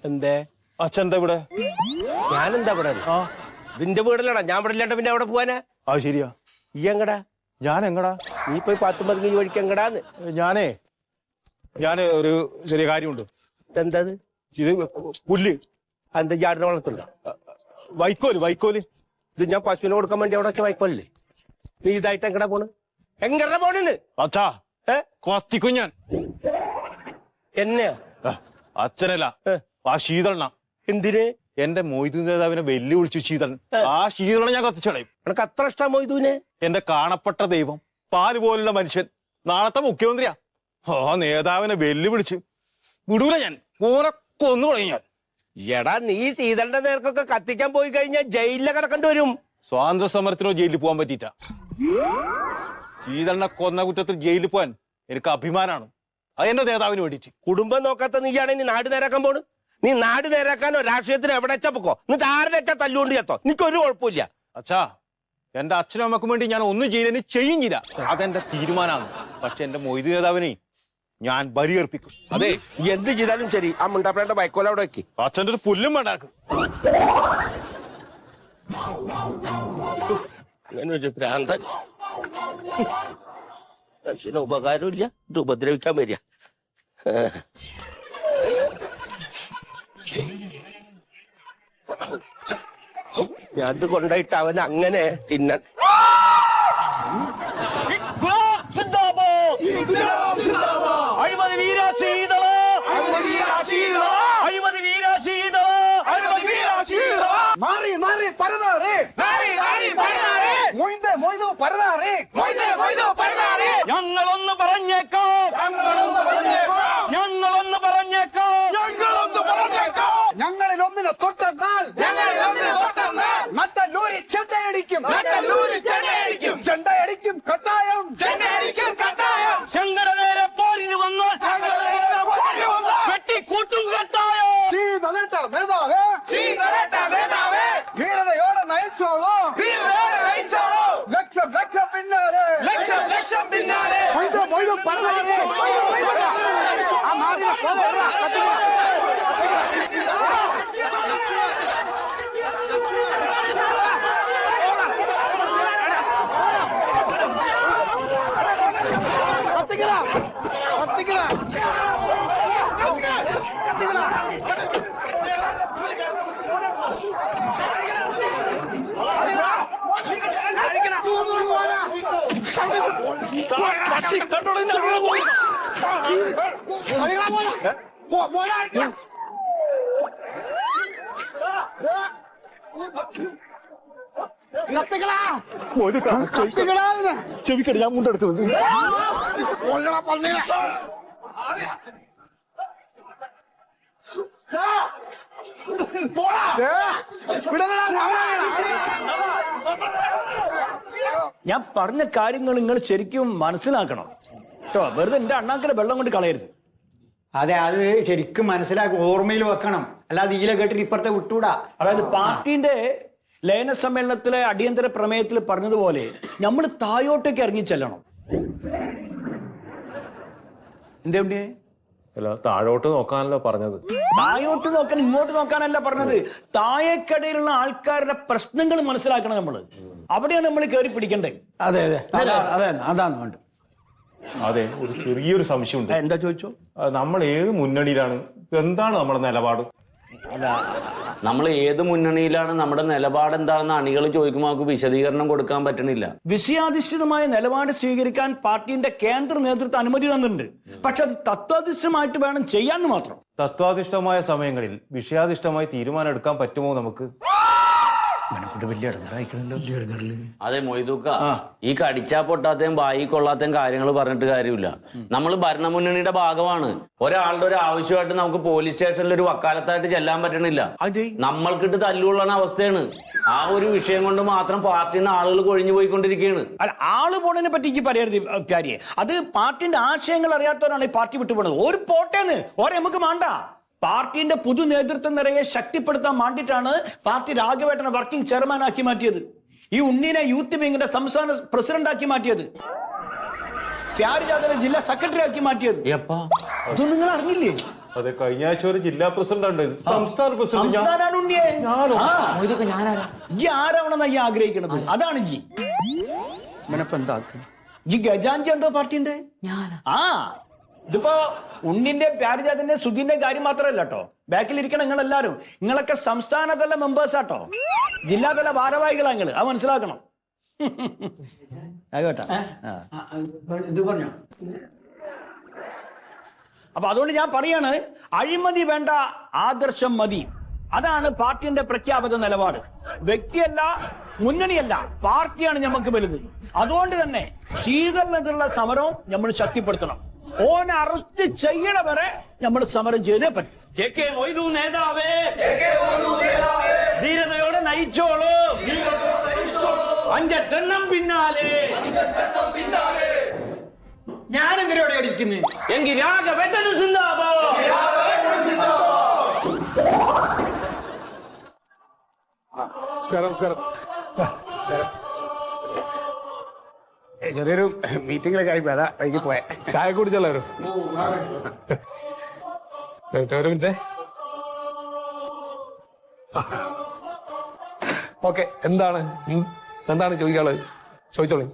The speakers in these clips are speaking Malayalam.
എന്തേ അച്ഛൻ്റെ ഇവിടെ? ഞാനെന്താ ഇവിടെ? ഇതിന്റെ വീടിലാടാ, ഞാൻ ഇവിടെ ഇല്ലാണ്ട് പിന്നെ അവിടെ പോവാനാ? അത് ശരിയാ. ഈ എങ്ങടാ? ഞാൻ എങ്ങടാ? നീ പോയി 10-15 വഴിക്ക് എങ്ങടാന്ന്? ഞാന് ഒരു ചെറിയ കാര്യമുണ്ട്. എന്താ ഇത് പുല്ല്. എന്താ ജാടിനെ വളർത്തുണ്ടോ? വൈക്കോല്. ഇത് ഞാൻ പശുവിനെ കൊടുക്കാൻ വേണ്ടി അവിടെ വെച്ച വൈക്കോലല്ലേ? നീ ഇതായിട്ട് എങ്ങടാ പോണ്? എങ്ങടാ പോണെന്ന്? അച്ഛാ കത്തിക്കും ഞാൻ. എന്നെയാ? അച്ഛനല്ല, ആ ശീതളന. എന്തിന്? എന്റെ മൊയ്തു നേതാവിനെ വെല്ലുവിളിച്ചു ശീതളൻ. ആ ശീതളനെ ഞാൻ കത്തിച്ചടയും. എനക്ക് അത്ര ഇഷ്ടം മൊയ്തുവിനെ. എന്റെ കാണപ്പെട്ട ദൈവം, പാല് പോലുള്ള മനുഷ്യൻ, നാളത്തെ മുഖ്യമന്ത്രിയാ. ആ നേതാവിനെ വെല്ലുവിളിച്ച് വിടൂല ഞാൻ. ഓനെ കൊന്നു കളയും ഞാൻ. എടാ, നീ ശീതളിന്റെ നേർക്കൊക്കെ കത്തിക്കാൻ പോയി കഴിഞ്ഞാൽ ജയിലിലെ കിടക്കേണ്ടി വരും. സ്വാതന്ത്ര്യ സമരത്തിനോ ജയിലിൽ പോകാൻ പറ്റിയിട്ട. ശീതളിനെ കൊന്ന കുറ്റത്തിൽ ജയിലിൽ പോകാൻ എനിക്ക് അഭിമാനാണ്. അത് എന്റെ നേതാവിന് വേണ്ടിയിട്ട്. കുടുംബം നോക്കാത്ത നീയാണ് ഇനി നാട് നേരാക്കാൻ പോണ്. നീ നാട് നേരാക്കാനോ രാഷ്ട്രീയത്തിന് എവിടെ വെച്ചാ പൊക്കോ. എന്നിട്ട് ആരുടെ വെച്ചാ തല്ലുകൊണ്ട് ചേത്തോ. എനിക്കൊരു കുഴപ്പമില്ല. അച്ഛാ, എന്റെ അച്ഛനും അമ്മക്കും വേണ്ടി ഞാൻ ഒന്നും ചെയ്യാൻ ചെയ്യില്ല. അതെന്റെ തീരുമാനമാണ്. പക്ഷെ എന്റെ മൊയ്തു നേതാവിനെ ഞാൻ ബലിയർപ്പിക്കും. അതെ, എന്ത് ചെയ്താലും ശരി, ആ മുണ്ടാപ്പേന്റെ ബൈക്കോല അവിടെ വെക്ക്. അച്ഛൻ്റെ ഒരു പുല്ലും വേണ്ടാക്കും. അങ്ങനെ ഒരു ഭ്രാന്തൻ. മനുഷ്യന് ഉപകാരമില്ല, ഇത് ഉപദ്രവിക്കാൻ വരിക. ഞാനത് കൊണ്ടായിട്ട് അവൻ അങ്ങനെ തിന്നാൻ. അഴിമതി വീര ശീതള, അഴിമതി വീര ശീതള, മാറി മാറി പരതാറേ, മൊയ്തു പരതാറേ. ഞങ്ങളൊന്ന് പറഞ്ഞേക്കാം, ഞങ്ങളൊന്ന് പറഞ്ഞേക്കാം. ഞങ്ങളിൽ ഒന്നിനെ തൊട്ടെന്നാൽ നട്ടല്ലൂരി ചെണ്ടയടിക്കും, ചെണ്ടയടിക്കും കട്ടായം. ശങ്കര നേരെ പോരിന് വന്നാൽ വെട്ടിക്കൂട്ടും കട്ടായം. ധീരതയോടെ നയിച്ചോളൂ, ലക്ഷം ലക്ഷം പിന്നാലെ. മൊയ്തു പരതാറേ. ആ മാറിയ ചെവിക്കടി, ഞാൻ മുണ്ടെടുക്കുന്നത്. ഞാൻ പറഞ്ഞ കാര്യങ്ങൾ നിങ്ങൾ ശരിക്കും മനസ്സിലാക്കണം കേട്ടോ. വെറുതെ എന്റെ അണ്ണാക്കിലെ വെള്ളം കൊണ്ട് കളയരുത്. അതെ, അത് ശരിക്കും മനസ്സിലാക്കി ഓർമ്മയിൽ വെക്കണം. അല്ലാതെ ഇതിലെ കേട്ടിട്ട് ഇപ്പുറത്തെ വിട്ടൂടാ. അതായത് പാർട്ടിന്റെ ലയന സമ്മേളനത്തിലെ അടിയന്തര പ്രമേയത്തിൽ പറഞ്ഞതുപോലെ നമ്മൾ തായോട്ടേക്ക് ഇറങ്ങി ചെല്ലണം. എന്തേ? അല്ല, താഴോട്ട് നോക്കാനല്ലോ പറഞ്ഞത്. തായോട്ട് നോക്കാൻ, ഇങ്ങോട്ട് നോക്കാനല്ല പറഞ്ഞത്. താഴേക്കടയിലുള്ള ആൾക്കാരുടെ പ്രശ്നങ്ങൾ മനസ്സിലാക്കണം നമ്മള്. അവിടെയാണ് നമ്മൾ കയറി പിടിക്കേണ്ടത്. അതെ അതെ അതാണ് വേണ്ടത്. അതെ, ഒരു ചെറിയൊരു സംശയമുണ്ട്. എന്താ ചോദിച്ചോ? നമ്മൾ ഏത് മുന്നണിയിലാണ്? എന്താണ് നമ്മുടെ നിലപാട്? അല്ല, നമ്മൾ ഏത് മുന്നണിയിലാണ്, നമ്മുടെ നിലപാട് എന്താണെന്ന് അണികൾ ചോദിക്കുമ്പോൾ നമുക്ക് വിശദീകരണം കൊടുക്കാൻ പറ്റണില്ല. വിഷയാധിഷ്ഠിതമായ നിലപാട് സ്വീകരിക്കാൻ പാർട്ടിന്റെ കേന്ദ്ര നേതൃത്വം അനുമതി തന്നിട്ടുണ്ട്. പക്ഷെ അത് തത്വാധിഷ്ഠമായിട്ട് വേണം ചെയ്യാൻ മാത്രം. തത്വാധിഷ്ഠമായ സമയങ്ങളിൽ വിഷയാധിഷ്ഠമായി തീരുമാനം എടുക്കാൻ പറ്റുമോ നമുക്ക്? അതെ മൊയ്തൂക്ക, ഈ കടിച്ചാ പൊട്ടാത്തേം വായി കൊള്ളാത്തേം കാര്യങ്ങൾ പറഞ്ഞിട്ട് കാര്യമില്ല. നമ്മൾ ഭരണമുന്നണിയുടെ ഭാഗമാണ്. ഒരാളുടെ ഒരു ആവശ്യമായിട്ട് നമുക്ക് പോലീസ് സ്റ്റേഷനിൽ ഒരു വക്കാലത്തായിട്ട് ചെല്ലാൻ പറ്റണില്ല. നമ്മൾക്കിട്ട് തല്ലുകൊള്ളാൻ അവസ്ഥയാണ്. ആ ഒരു വിഷയം കൊണ്ട് മാത്രം പാർട്ടിയിൽ നിന്ന് ആളുകൾ കൊഴിഞ്ഞു പോയിക്കൊണ്ടിരിക്കുകയാണ്. അല്ല, ആള് പോണതിനെ പറ്റി എനിക്ക് പറയരുത് പ്യാരിയെ. അത് പാർട്ടിന്റെ ആശയങ്ങൾ അറിയാത്തവരാണ് ഈ പാർട്ടി വിട്ടുപോണത്. ഒരു പോട്ടേന്ന് ഓരെ നമുക്ക് വേണ്ട. പാർട്ടിന്റെ പുതു നേതൃത്വം നിറയെ ശക്തിപ്പെടുത്താൻ വേണ്ടിയിട്ടാണ് പാർട്ടി രാഘവേട്ടനെ വർക്കിംഗ് ചെയർമാൻ ആക്കി മാറ്റിയത്. ഈ ഉണ്ണീനെ യൂത്ത് വിങ്ങിന്റെ സംസ്ഥാന പ്രസിഡന്റ് ആക്കി മാറ്റിയത്. പ്യാരിജാതനെ ജില്ലാ സെക്രട്ടറി ആക്കി മാറ്റിയത്. എപ്പാ ഇതൊന്നും നിങ്ങൾ അറിഞ്ഞില്ലേ? അതെ, കഴിഞ്ഞ ആഴ്ച ഒരു ജില്ലാ പ്രസിഡന്റ് ഉണ്ട്, സംസ്ഥാന പ്രസിഡന്റ് സംസ്ഥാനാണ് ഉണ്ണിയെ. ആ. മൊയ്തുക്ക ഞാനാരാ? ജി ആരാവണമെന്നാ ഈ ആഗ്രഹിക്കണത്? അതാണ് ജി. ഇവനപ്പൊ എന്താക്കുക? ജി ഗജാഞ്ചി ഉണ്ടോ പാർട്ടിന്റെ? ഞാനാ. ആ, ഇതിപ്പോ ഉണ്ണിന്റെ പ്യാരിജാതിന്റെ സുധീന്റെ കാര്യം മാത്രമല്ല കേട്ടോ. ബാക്കിലിരിക്കണ നിങ്ങളെല്ലാരും, നിങ്ങളൊക്കെ സംസ്ഥാനതല മെമ്പേഴ്സ് ആട്ടോ, ജില്ലാതല ഭാരവാഹികളാ നിങ്ങള്. അത് മനസ്സിലാക്കണം. കേട്ടാ. ഇത് പറഞ്ഞോ. അപ്പൊ അതുകൊണ്ട് ഞാൻ പറയാണ്, അഴിമതി വേണ്ട, ആദർശം മതി. അതാണ് പാർട്ടിന്റെ പ്രഖ്യാപിത നിലപാട്. വ്യക്തിയല്ല, മുന്നണിയല്ല, പാർട്ടിയാണ് നമുക്ക് വലുത്. അതുകൊണ്ട് തന്നെ ശീതളിനെതിരുള്ള സമരവും നമ്മൾ ശക്തിപ്പെടുത്തണം. ഓനെ അറസ്റ്റ് ചെയ്യണ വരെ നമ്മൾ സമരം ചെയ്തേ പറ്റും. കെ മൊയ്തു നേതാവേ, ധീരതയോടെ നയിച്ചോളൂ, അഞ്ചെട്ടെണ്ണം പിന്നാലെ. ഞാൻ എന്തിനോടെ അടിക്കുന്നത്? എങ്കിൽ രാഘവേട്ടനു സിന്ദാബാദ്. ചെറിയൊരു മീറ്റിംഗിലൊക്കെ ആയി അതാ വൈകി പോയെ. ചായ കുടിച്ചല്ലാരും. ഒരു മിനിറ്റ്. ഓക്കെ, എന്താണ് ചോദിക്കാനുള്ളത്? ചോദിച്ചോളൂ.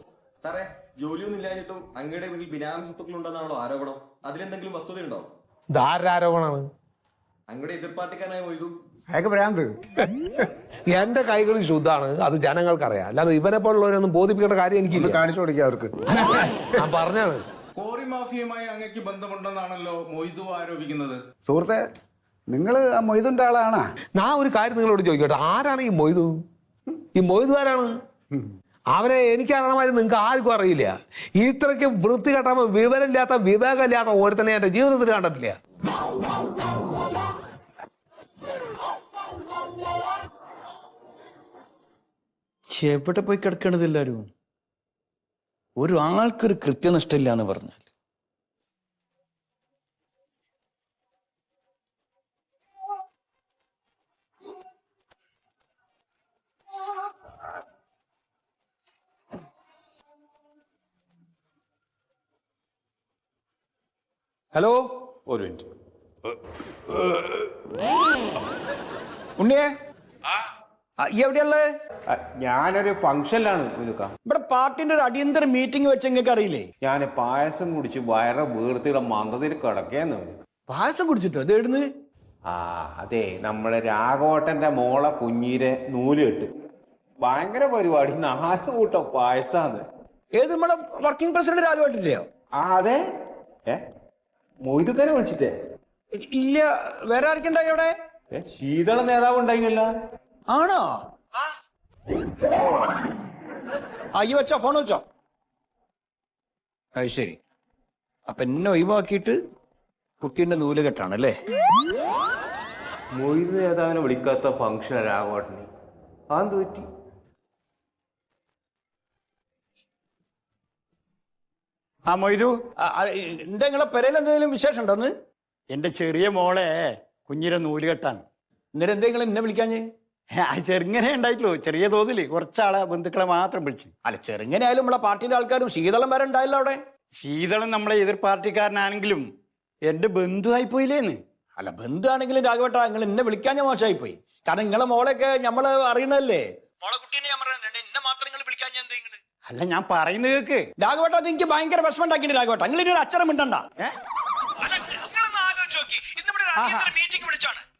സാറേ, ജോലിയൊന്നും ഇല്ലാഞ്ഞിട്ടും അങ്ങയുടെ വീട്ടിൽ ബിനാമി സ്വത്തുക്കൾ ഉണ്ടെന്നാണല്ലോ ആരോപണം. അതിലെന്തെങ്കിലും വസ്തുതയുണ്ടോ? ധാരാരോപണമാണ്. അങ്ങയുടെ എതിർ പാർട്ടിക്കാരനായ മൊയ്തു അതൊക്കെ ഭ്രാന്ത്. എന്റെ കൈകൾ ശുദ്ധാണ്, അത് ജനങ്ങൾക്കറിയാം. അല്ലാതെ ഇവരെ പോലുള്ളവരൊന്നും ബോധിപ്പിക്കേണ്ട കാര്യം എനിക്കില്ല. കാണിച്ചു കൊടുക്കുക അവർക്ക്. ഞാൻ പറഞ്ഞാണ്. കോറി മാഫിയുമായി അങ്ങക്ക് ബന്ധമുണ്ടെന്നാണല്ലോ മൊയ്തു ആരോപിക്കുന്നത്. സുഹൃത്തെ, നിങ്ങള് ആ മൊയ്തുന്റെ ആളാണാ? ഞാൻ ഒരു കാര്യം നിങ്ങളോട് ചോദിക്കട്ടെ, ആരാണ് ഈ മൊയ്തു? ഈ മൊയ്തു ആരാണ്? അവനെ എനിക്ക് അറിയണമായിരുന്നു, നിങ്ങൾക്ക് ആർക്കും അറിയില്ല. ഇത്രയ്ക്ക് വൃത്തികെട്ട, വിവരമില്ലാത്ത, വിവേകമില്ലാത്ത ഓരോരുത്തനെ എന്റെ ജീവിതത്തിൽ കണ്ടിട്ടില്ല. എവിടെ പോയി കിടക്കണത് എല്ലാരും? ഒരു ആൾക്കൊരു കൃത്യനിഷ്ഠയില്ല എന്ന് പറഞ്ഞാൽ. ഹലോ, ഒരു മിനിറ്റ്. ഉണ്ണിയെ, ഈ എവിടെയുള്ളത്? ഞാനൊരു ഫംഗ്ഷനിലാണ് ഇതൊക്കെ. ഇവിടെ പാർട്ടിന്റെ ഒരു അടിയന്തര മീറ്റിംഗ് വെച്ച് നിങ്ങൾക്ക് അറിയില്ലേ? ഞാൻ പായസം കുടിച്ച് വയറ് വീർത്തിയുടെ മന്ദത്തിൽ കിടക്കേന്ന്. പായസം കുടിച്ചിട്ടോ? ഇത് എവിടുന്ന്? അതെ, നമ്മളെ രാഘവട്ടന്റെ മോളെ കുഞ്ഞീരെ നൂല് കെട്ട്. ഭയങ്കര പരിപാടി, 4 കൂട്ടം പായസാന്ന്. ഏത്, നമ്മളെ വർക്കിംഗ് പ്രസിഡന്റ് രാജുവായിട്ടില്ലയോ? അതെ. മൊയ്തുക്കാരെ വിളിച്ചിട്ടേ? ഇല്ല, വേറെ ആർക്കുണ്ടായി അവിടെ? ശീതള നേതാവ് ഉണ്ടായില്ല. ആണോ? ഈ വെച്ചോ, ഫോൺ വെച്ചോ. അത് ശരി. അപ്പൊ എന്നെ ഒഴിവാക്കിയിട്ട് കുട്ടീന്റെ നൂല് കെട്ടാണല്ലേ? മൊയ്തു നേതാവിനെ വിളിക്കാത്ത ഫംഗ്ഷൻ രാഘവട്ടന് അതെന്ത് പറ്റി? ആ മൊയ്തു, എന്താ നിങ്ങളെ പെരയിൽ എന്തെങ്കിലും വിശേഷം ഉണ്ടോന്ന്? എന്റെ ചെറിയ മോളെ കുഞ്ഞിരെ നൂല് കെട്ടാണ്. എന്നിട്ട് എന്തെങ്കിലും എന്നെ വിളിക്കാഞ്ഞ്? ചെറുങ്ങനെ ഉണ്ടായിട്ടുള്ളൂ, ചെറിയ തോതിൽ കുറച്ചാളെ ബന്ധുക്കളെ മാത്രം വിളിച്ചു. അല്ല, ചെറുങ്ങനെ ആയാലും നമ്മളെ പാർട്ടിന്റെ ആൾക്കാരും ശീതളം വരെ ഉണ്ടായില്ല അവിടെ. ശീതളൻ നമ്മളെ എതിർ പാർട്ടിക്കാരനാണെങ്കിലും എന്റെ ബന്ധുവായി പോയില്ലേന്ന്. അല്ല, ബന്ധുവാണെങ്കിലും രാഘവട്ട, നിങ്ങൾ എന്നെ വിളിക്കാഞ്ഞ മോശമായി പോയി. കാരണം നിങ്ങളെ മോളെയൊക്കെ നമ്മള് അറിയണല്ലേ. മോളെ കുട്ടീനെ ഞാൻ പറഞ്ഞിട്ടുണ്ട്, എന്നെ മാത്രം നിങ്ങൾ വിളിക്കാഞ്ഞ എന്തെങ്കിലും. അല്ല, ഞാൻ പറയുന്നത് കേക്ക്. രാഘവട്ട, അത് എനിക്ക് ഭയങ്കര വിഷമം ഉണ്ടാക്കിയിട്ട് രാഘവട്ട. നിങ്ങൾ ഇനി ഒരു അക്ഷരം മിണ്ടണ്ട.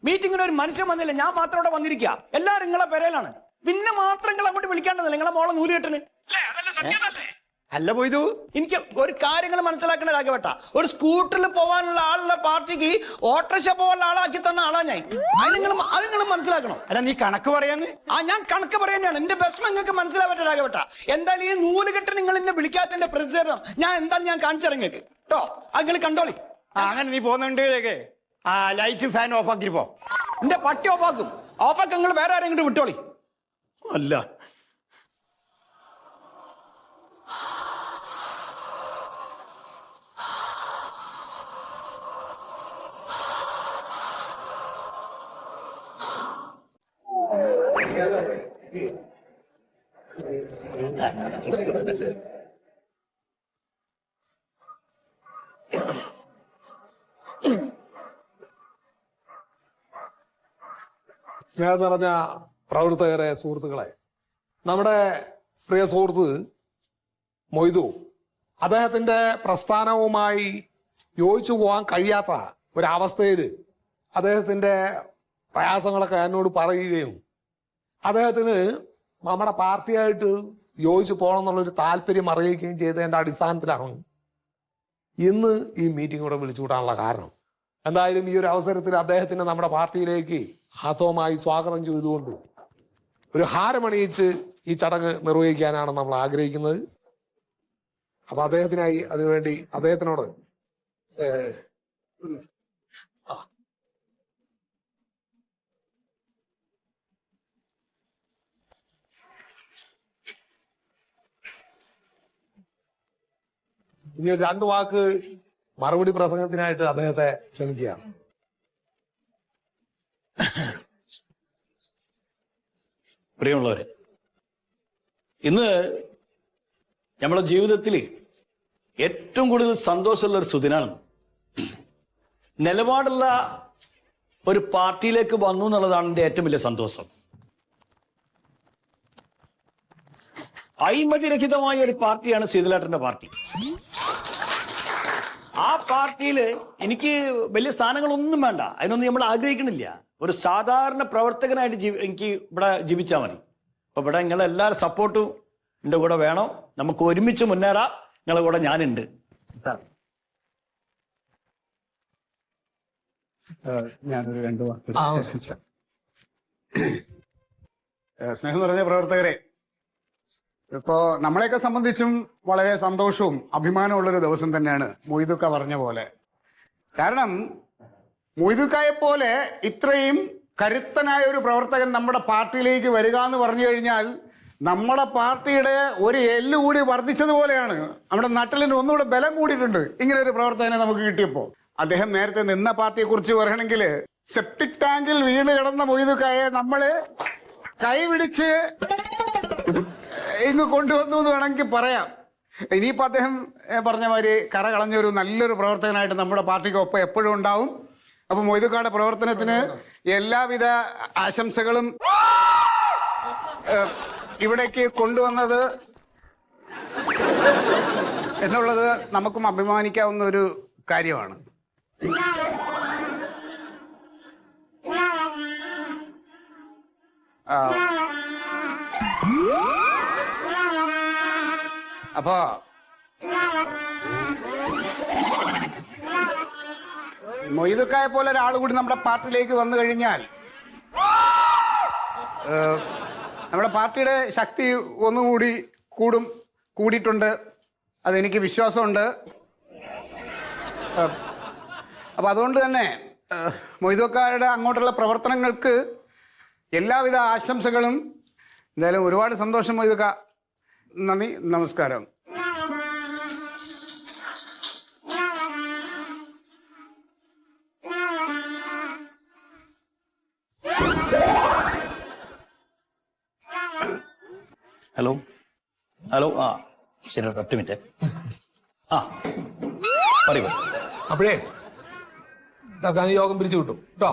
മീറ്റിംഗിന് ഒരു മനുഷ്യൻ വന്നില്ല, ഞാൻ മാത്രം ഇവിടെ വന്നിരിക്കുക. എല്ലാരും നിങ്ങളെ പെരയിലാണ്. പിന്നെ മാത്രം നിങ്ങൾ അങ്ങോട്ട് വിളിക്കേണ്ടതല്ല, നിങ്ങളെ മോളെ നൂല് കെട്ടിന്. അല്ല പോയതു, എനിക്ക് ഒരു കാര്യങ്ങൾ മനസ്സിലാക്കണ രാഘവട്ട. ഒരു സ്കൂട്ടറിൽ പോകാനുള്ള ആളുള്ള പാർട്ടിക്ക് ഓട്ടോറിക്ഷ പോകാനുള്ള ആളാക്കി തന്ന ആളാ ഞാൻ. അത് നിങ്ങൾ മനസ്സിലാക്കണം. അല്ല, നീ കണക്ക് പറയാന്ന്? ഞാൻ കണക്ക് പറയാനാണ്. എന്റെ വിഷമം നിങ്ങൾക്ക് മനസ്സിലാവട്ടെ രാഘവട്ട. എന്തായാലും ഈ നൂല് കെട്ട് നിങ്ങൾ എന്നെ വിളിക്കാത്തതിന്റെ പ്രതിഷേധം ഞാൻ കാണിച്ചിറങ്ങേക്ക് കേട്ടോ. അത് നിങ്ങൾ കണ്ടോളി. അങ്ങനെ നീ പോകുന്നുണ്ട്. ആ ലൈറ്റ് ഫാൻ ഓഫ് ആക്കി പോ. എന്റെ പട്ടി ഓഫാക്കും. ഓഫാക്കി നിങ്ങൾ വേറെ ആരെങ്കിലും വിട്ടോളി. അല്ല, സ്നേഹം നിറഞ്ഞ പ്രവർത്തകരെ, സുഹൃത്തുക്കളെ, നമ്മുടെ പ്രിയ സുഹൃത്ത് മൊയ്തു അദ്ദേഹത്തിന്റെ പ്രസ്ഥാനവുമായി യോജിച്ചു പോകാൻ കഴിയാത്ത ഒരവസ്ഥയിൽ അദ്ദേഹത്തിന്റെ പ്രയാസങ്ങളൊക്കെ എന്നോട് പറയുകയും അദ്ദേഹത്തിന് നമ്മുടെ പാർട്ടിയായിട്ട് യോജിച്ചു പോകണം എന്നുള്ളൊരു താല്പര്യം അറിയിക്കുകയും ചെയ്തതിൻ്റെ അടിസ്ഥാനത്തിലാണ് ഇന്ന് ഈ മീറ്റിംഗ് കൂടെ വിളിച്ചുകൂടാനുള്ള കാരണം. എന്തായാലും ഈ ഒരു അവസരത്തിൽ അദ്ദേഹത്തിന് നമ്മുടെ പാർട്ടിയിലേക്ക് ആത്മമായി സ്വാഗതം ചെയ്തുകൊണ്ട് ഒരു ഹാരമണിയിച്ച് ഈ ചടങ്ങ് നിർവഹിക്കാനാണ് നമ്മൾ ആഗ്രഹിക്കുന്നത്. അപ്പൊ അദ്ദേഹത്തിനായി അതിനുവേണ്ടി അദ്ദേഹത്തിനോട് ഇനി 2 വാക്ക് മറുപടി പ്രസംഗത്തിനായിട്ട് അദ്ദേഹത്തെ ക്ഷണിക്കുകയാണ്. പ്രിയമുള്ളവരെ, ഇന്ന് നമ്മുടെ ജീവിതത്തിൽ ഏറ്റവും കൂടുതൽ സന്തോഷമുള്ള ഒരു സുദിനാണ്. നിലപാടുള്ള ഒരു പാർട്ടിയിലേക്ക് വന്നു എന്നുള്ളതാണ് എൻ്റെ ഏറ്റവും വലിയ സന്തോഷം. അഴിമതിരഹിതമായ ഒരു പാർട്ടിയാണ് സീതലേട്ടന്റെ പാർട്ടി. ആ പാർട്ടിയിൽ എനിക്ക് വലിയ സ്ഥാനങ്ങളൊന്നും വേണ്ട, അതിനൊന്നും നമ്മൾ ആഗ്രഹിക്കണില്ല. ഒരു സാധാരണ പ്രവർത്തകനായിട്ട് എനിക്ക് ഇവിടെ ജീവിച്ചാൽ മതി. അപ്പൊ ഇവിടെ നിങ്ങളെല്ലാവരും സപ്പോർട്ടും എൻ്റെ കൂടെ വേണം. നമുക്ക് ഒരുമിച്ച് മുന്നേറാം. നിങ്ങളുടെ കൂടെ ഞാനുണ്ട്. ഞാനൊരു 2 വാക്ക് സ്നേഹം നിറഞ്ഞ പ്രവർത്തകരെ, ഇപ്പോ നമ്മളെയൊക്കെ സംബന്ധിച്ചും വളരെ സന്തോഷവും അഭിമാനമുള്ളൊരു ദിവസം തന്നെയാണ് മൊയ്തുക്ക പറഞ്ഞ പോലെ. കാരണം മൊയ്തുക്കയെ പോലെ ഇത്രയും കരുത്തനായ ഒരു പ്രവർത്തകൻ നമ്മുടെ പാർട്ടിയിലേക്ക് വരിക എന്ന് പറഞ്ഞു കഴിഞ്ഞാൽ നമ്മുടെ പാർട്ടിയുടെ ഒരു എല്ല് കൂടി വർദ്ധിച്ചതുപോലെയാണ്. നമ്മുടെ നട്ടലിന് ഒന്നുകൂടെ ബലം കൂടിയിട്ടുണ്ട് ഇങ്ങനെ ഒരു പ്രവർത്തകനെ നമുക്ക് കിട്ടിയപ്പോൾ. അദ്ദേഹം നേരത്തെ നിന്ന പാർട്ടിയെ കുറിച്ച് പറയണമെങ്കിൽ സെപ്റ്റിക് ടാങ്കിൽ വീണ് കിടന്ന മൊയ്തുക്കയെ നമ്മള് കൈപിടിച്ച് ഇങ്ങ് കൊണ്ടുവന്നു എന്ന് വേണമെങ്കിൽ പറയാം. ഇനിയിപ്പോൾ അദ്ദേഹം പറഞ്ഞ മാതിരി കര കളഞ്ഞൊരു നല്ലൊരു പ്രവർത്തകനായിട്ട് നമ്മുടെ പാർട്ടിക്കൊപ്പം എപ്പോഴും ഉണ്ടാവും. അപ്പൊ മൊയ്തുക്കയുടെ പ്രവർത്തനത്തിന് എല്ലാവിധ ആശംസകളും. ഇവിടേക്ക് കൊണ്ടുവന്നത് എന്നുള്ളത് നമുക്കും അഭിമാനിക്കാവുന്ന ഒരു കാര്യമാണ്. അപ്പോ മൊയ്തുക്കയെ പോലെ ഒരാൾ കൂടി നമ്മുടെ പാർട്ടിയിലേക്ക് വന്നു കഴിഞ്ഞാൽ നമ്മുടെ പാർട്ടിയുടെ ശക്തി ഒന്നുകൂടി കൂടിയിട്ടുണ്ട്. അതെനിക്ക് വിശ്വാസമുണ്ട്. അപ്പം അതുകൊണ്ട് തന്നെ മൊയ്തുക്കയുടെ അങ്ങോട്ടുള്ള പ്രവർത്തനങ്ങൾക്ക് എല്ലാവിധ ആശംസകളും. എന്തായാലും ഒരുപാട് സന്തോഷം മൊയ്തുക്ക. നന്ദി, നമസ്കാരം. ഹലോ ഹലോ, ആ ശരി, 10 മിനിറ്റ്. ആ പറയൂ. അപ്പോഴേ തൽക്കാലം യോഗം പിരിച്ചു കിട്ടും കേട്ടോ.